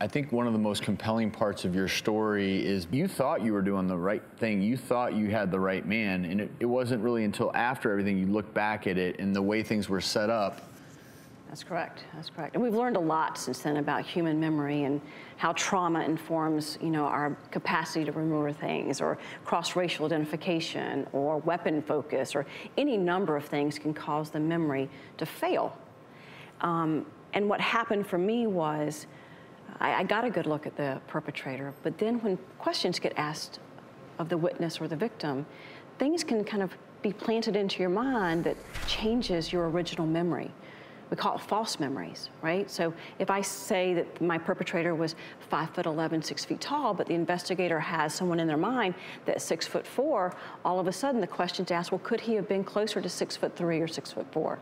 I think one of the most compelling parts of your story is you thought you were doing the right thing. You thought you had the right man, and it wasn't really until after everything you look back at it and the way things were set up. That's correct. That's correct. And we've learned a lot since then about human memory and how trauma informs, our capacity to remember things, or cross-racial identification, or weapon focus, or any number of things can cause the memory to fail. And what happened for me was I got a good look at the perpetrator, but then when questions get asked of the witness or the victim, things can kind of be planted into your mind that changes your original memory. We call it false memories, right? So if I say that my perpetrator was 5'11", 6 feet tall, but the investigator has someone in their mind that's 6'4", all of a sudden the question's asked, well, could he have been closer to 6'3" or 6'4"?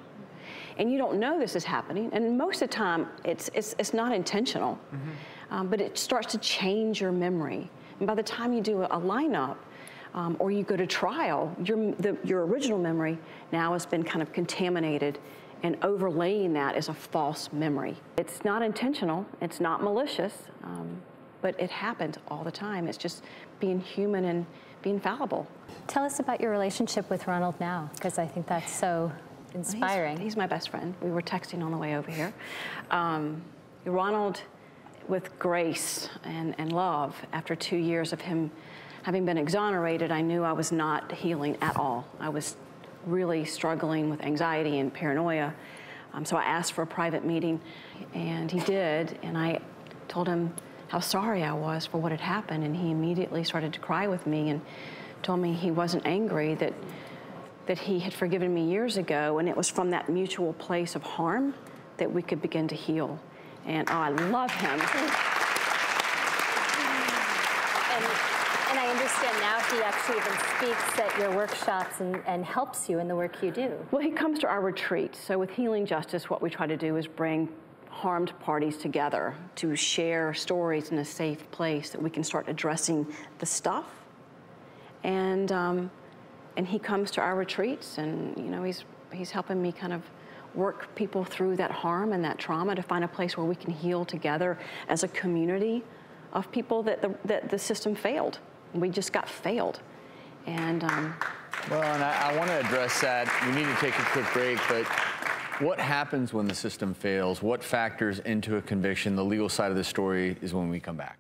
And you don't know this is happening, and most of the time it's not intentional, but it starts to change your memory. And by the time you do a lineup, or you go to trial, your original memory now has been kind of contaminated, and overlaying that is a false memory. It's not intentional, it's not malicious, but it happens all the time. It's just being human and being fallible. Tell us about your relationship with Ronald now, because I think that's so inspiring. He's my best friend. We were texting on the way over here. Ronald, with grace and love, after 2 years of him having been exonerated, I knew I was not healing at all. I was really struggling with anxiety and paranoia. So I asked for a private meeting, and he did, and I told him how sorry I was for what had happened, and he immediately started to cry with me and told me he wasn't angry, that he had forgiven me years ago, and it was from that mutual place of harm that we could begin to heal. And oh, I love him. And I understand now he actually even speaks at your workshops and helps you in the work you do. Well, he comes to our retreat. So with Healing Justice, what we try to do is bring harmed parties together to share stories in a safe place that we can start addressing the stuff. And he comes to our retreats, and he's helping me kind of work people through that harm and that trauma to find a place where we can heal together as a community of people that the system failed. We just got failed. And well, and I want to address that. We need to take a quick break, but what happens when the system fails? What factors into a conviction? The legal side of the story is when we come back.